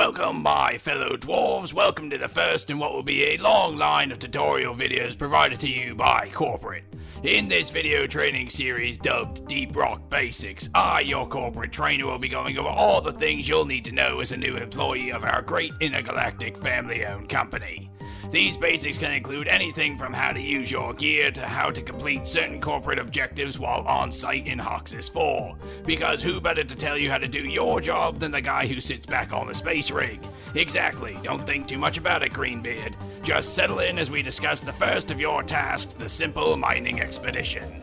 Welcome my fellow dwarves, welcome to the first in what will be a long line of tutorial videos provided to you by corporate. In this video training series dubbed Deep Rock Basics, I, your corporate trainer, will be going over all the things you'll need to know as a new employee of our great intergalactic family-owned company. These basics can include anything from how to use your gear to how to complete certain corporate objectives while on site in Hoxxes IV. Because who better to tell you how to do your job than the guy who sits back on the space rig? Exactly, don't think too much about it, Greenbeard. Just settle in as we discuss the first of your tasks, the simple mining expedition.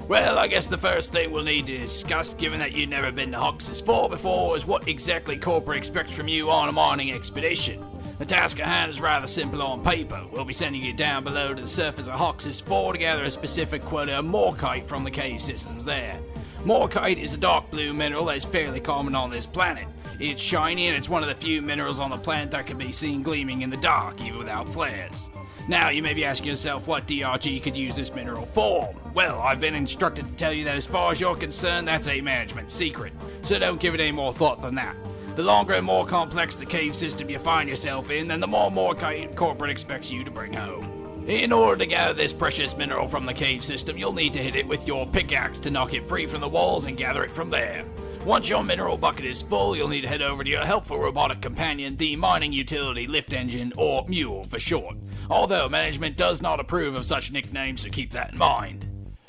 Well, I guess the first thing we'll need to discuss, given that you've never been to Hoxxes IV before, is what exactly corporate expects from you on a mining expedition. The task at hand is rather simple on paper. We'll be sending you down below to the surface of Hoxxes IV to gather a specific quota of morkite from the cave systems there. Morkite is a dark blue mineral that is fairly common on this planet. It's shiny and it's one of the few minerals on the planet that can be seen gleaming in the dark, even without flares. Now, you may be asking yourself what DRG could use this mineral for. Well, I've been instructed to tell you that as far as you're concerned, that's a management secret, so don't give it any more thought than that. The longer and more complex the cave system you find yourself in, then the more morkite corporate expects you to bring home. In order to gather this precious mineral from the cave system, you'll need to hit it with your pickaxe to knock it free from the walls and gather it from there. Once your mineral bucket is full, you'll need to head over to your helpful robotic companion, the mining utility lift engine, or M.U.L.E for short. Although management does not approve of such nicknames, so keep that in mind.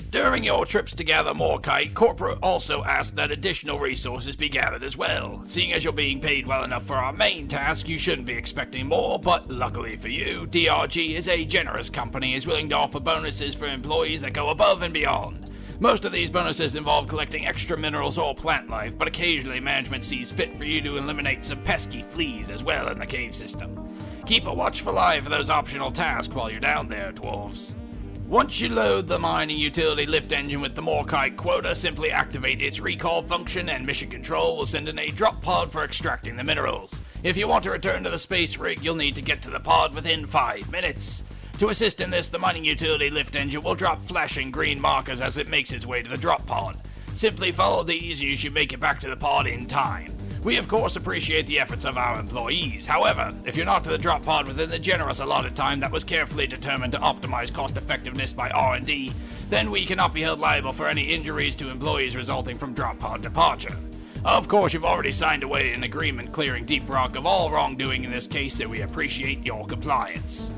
During your trips to gather morkite, corporate also asks that additional resources be gathered as well. Seeing as you're being paid well enough for our main task, you shouldn't be expecting more, but luckily for you, DRG is a generous company and is willing to offer bonuses for employees that go above and beyond. Most of these bonuses involve collecting extra minerals or plant life, but occasionally management sees fit for you to eliminate some pesky fleas as well in the cave system. Keep a watchful eye for those optional tasks while you're down there, dwarves. Once you load the mining utility lift engine with the morkite quota, simply activate its recall function and mission control will send in a drop pod for extracting the minerals. If you want to return to the space rig, you'll need to get to the pod within 5 minutes. To assist in this, the mining utility lift engine will drop flashing green markers as it makes its way to the drop pod. Simply follow these and you should make it back to the pod in time. We of course appreciate the efforts of our employees. However, if you're not to the drop pod within the generous allotted time that was carefully determined to optimize cost effectiveness by R&D, then we cannot be held liable for any injuries to employees resulting from drop pod departure. Of course, you've already signed away an agreement clearing Deep Rock of all wrongdoing in this case, so we appreciate your compliance.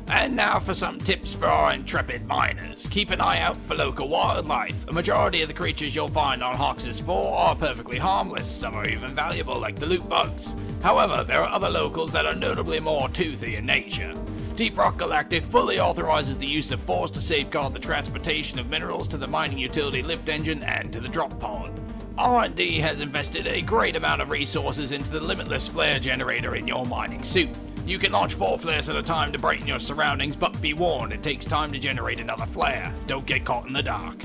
And now for some tips for our intrepid miners. Keep an eye out for local wildlife. A majority of the creatures you'll find on Hoxxes IV are perfectly harmless, some are even valuable like the loot bugs. However, there are other locals that are notably more toothy in nature. Deep Rock Galactic fully authorizes the use of force to safeguard the transportation of minerals to the mining utility lift engine and to the drop pod. R&D has invested a great amount of resources into the limitless flare generator in your mining suit. You can launch 4 flares at a time to brighten your surroundings, but be warned, it takes time to generate another flare. Don't get caught in the dark.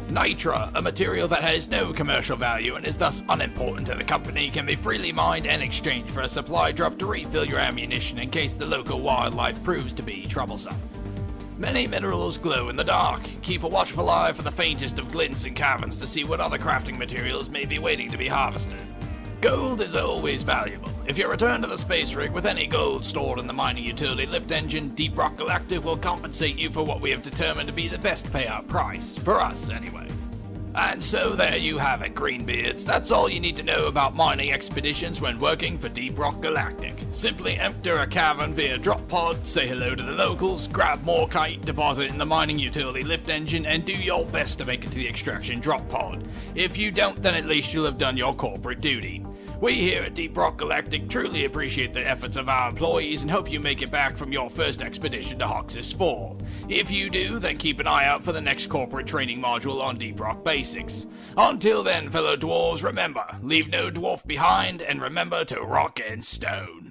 Nitra, a material that has no commercial value and is thus unimportant to the company, can be freely mined and exchanged for a supply drop to refill your ammunition in case the local wildlife proves to be troublesome. Many minerals glow in the dark. Keep a watchful eye for the faintest of glints and caverns to see what other crafting materials may be waiting to be harvested. Gold is always valuable. If you return to the space rig with any gold stored in the mining utility lift engine, Deep Rock Galactic will compensate you for what we have determined to be the best payout price. For us, anyway. And so there you have it, Greenbeards. That's all you need to know about mining expeditions when working for Deep Rock Galactic. Simply enter a cavern via drop pod, say hello to the locals, grab morkite, deposit in the mining utility lift engine, and do your best to make it to the extraction drop pod. If you don't, then at least you'll have done your corporate duty. We here at Deep Rock Galactic truly appreciate the efforts of our employees and hope you make it back from your first expedition to Hoxxes IV. If you do, then keep an eye out for the next corporate training module on Deep Rock Basics. Until then, fellow dwarves, remember, leave no dwarf behind, and remember to rock and stone.